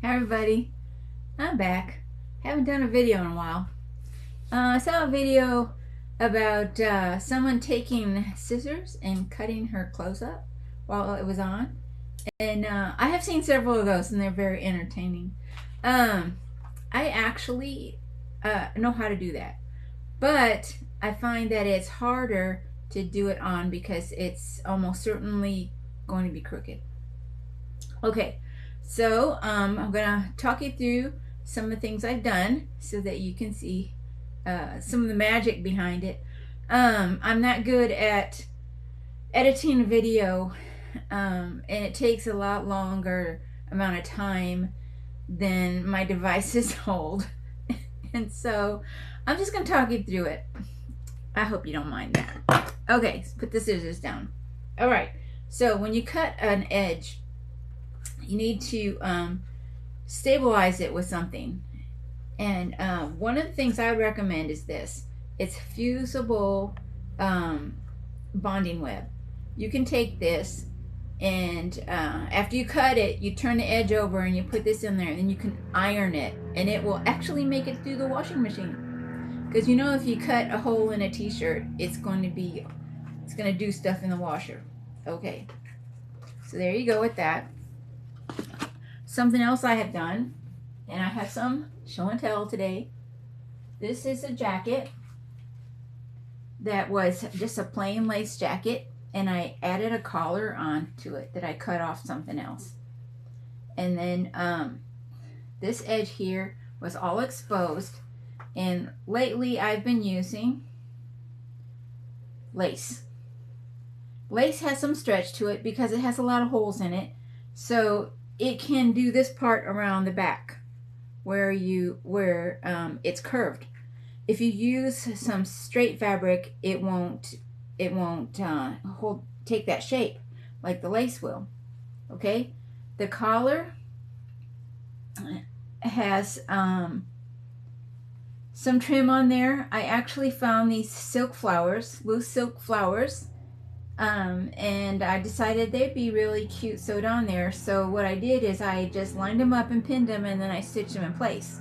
Hi everybody, I'm back. Haven't done a video in a while. I saw a video about someone taking scissors and cutting her clothes up while it was on. And I have seen several of those and they're very entertaining. I actually know how to do that. But I find that it's harder to do it on because it's almost certainly going to be crooked. Okay, so I'm gonna talk you through some of the things I've done so that you can see some of the magic behind it. I'm not good at editing a video, and it takes a lot longer amount of time than my devices hold. And so I'm just gonna talk you through it. I hope you don't mind that. Okay, let's put the scissors down. All right, so when you cut an edge, you need to stabilize it with something. And one of the things I would recommend is this. It's fusible bonding web. You can take this and after you cut it, you turn the edge over and you put this in there, and then you can iron it, and it will actually make it through the washing machine. Because you know, if you cut a hole in a t-shirt, it's going to do stuff in the washer. Okay, so there you go with that. Something else I have done, and I have some show and tell today. This is a jacket that was just a plain lace jacket, and I added a collar on to it that I cut off something else. And then this edge here was all exposed, and lately I've been using lace. Lace has some stretch to it because it has a lot of holes in it, so it can do this part around the back where it's curved. If you use some straight fabric, it won't take that shape like the lace will. Okay, the collar has some trim on there. I actually found these silk flowers, loose silk flowers, and I decided they'd be really cute sewed on there. So what I did is I just lined them up and pinned them, and then I stitched them in place.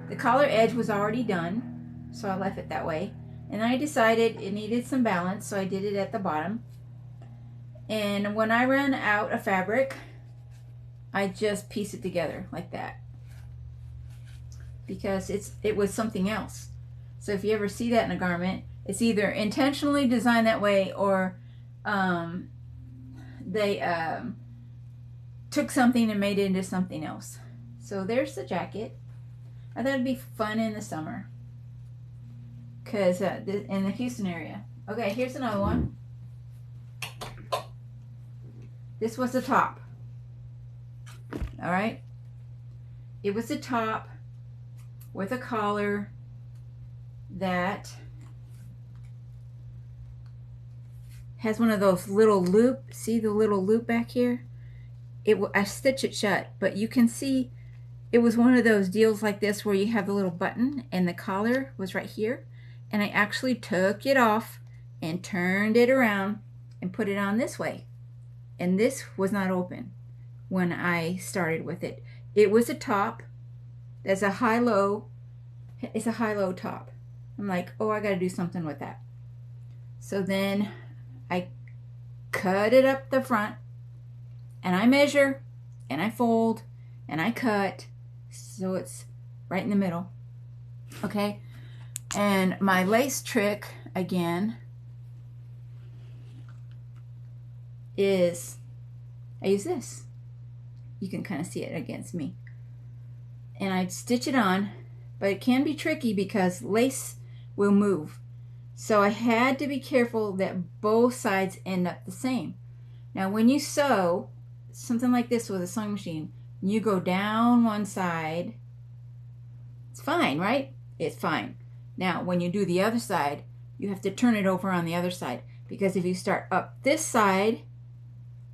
The collar edge was already done, so I left it that way. And I decided it needed some balance, so I did it at the bottom. And when I ran out of fabric, I just pieced it together like that, because it was something else. So if you ever see that in a garment, it's either intentionally designed that way, or they took something and made it into something else. So there's the jacket. I thought it'd be fun in the summer, because in the Houston area. Okay, here's another one. This was the top. All right, it was the top with a collar that has one of those little loop. See the little loop back here? I stitched it shut, but you can see it was one of those deals like this where you have the little button and the collar was right here, and I actually took it off and turned it around and put it on this way, and this was not open when I started with it. It was a top that's a high-low. It's a high-low top. I'm like, oh, I gotta do something with that. So then I cut it up the front, and I measure, and I fold, and I cut, so it's right in the middle. Okay, and my lace trick again is I use this. You can kind of see it against me, and I stitch it on, but it can be tricky because lace will move. So I had to be careful that both sides end up the same. Now when you sew something like this with a sewing machine, you go down one side, it's fine, right? It's fine. Now when you do the other side, you have to turn it over on the other side, because if you start up this side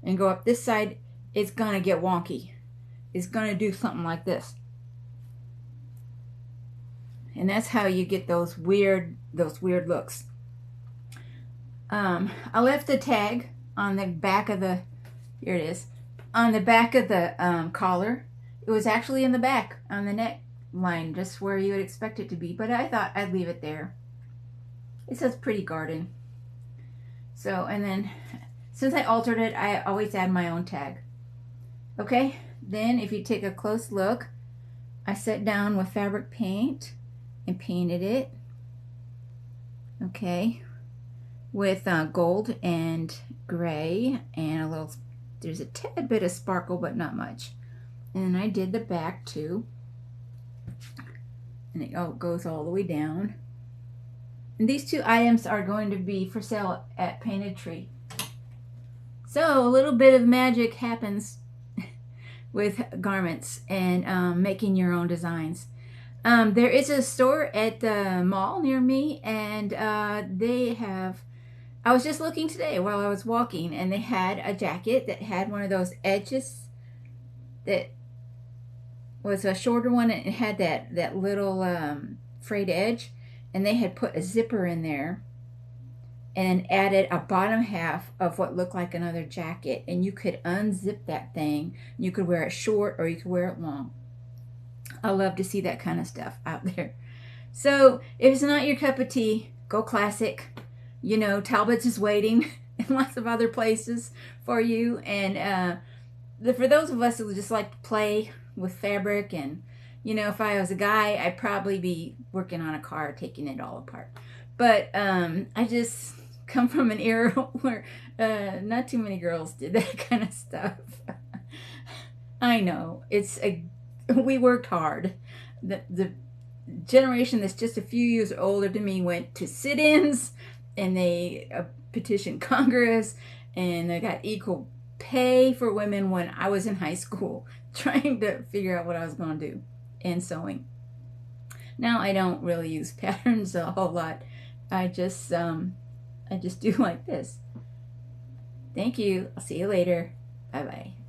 and go up this side, it's gonna get wonky. It's gonna do something like this. And that's how you get those weird looks. I left the tag on the back of the, here it is, on the back of the collar, It was actually in the back on the neck line, just where you would expect it to be, but I thought I'd leave it there. It says pretty garden. So, and then since I altered it, I always add my own tag. Okay, then if you take a close look, I sat down with fabric paint and painted it. Okay, with gold and gray and a little, there's a tad bit of sparkle, but not much. And I did the back too. And it goes all the way down. And these two items are going to be for sale at Painted Tree. So a little bit of magic happens with garments and making your own designs. There is a store at the mall near me, and they have, I was just looking today while I was walking, and they had a jacket that had one of those edges that was a shorter one, and it had that little frayed edge, and they had put a zipper in there and added a bottom half of what looked like another jacket, and you could unzip that thing. You could wear it short or you could wear it long. I love to see that kind of stuff out there. So if it's not your cup of tea, go classic. You know, Talbot's is waiting and lots of other places for you. And for those of us who just like to play with fabric, and you know, if I was a guy, I'd probably be working on a car taking it all apart. But I just come from an era where not too many girls did that kind of stuff. I know, we worked hard. The generation that's just a few years older than me went to sit-ins, and they petitioned Congress, and they got equal pay for women when I was in high school, trying to figure out what I was going to do in sewing. Now I don't really use patterns a whole lot. I just do like this. Thank you. I'll see you later. Bye-bye.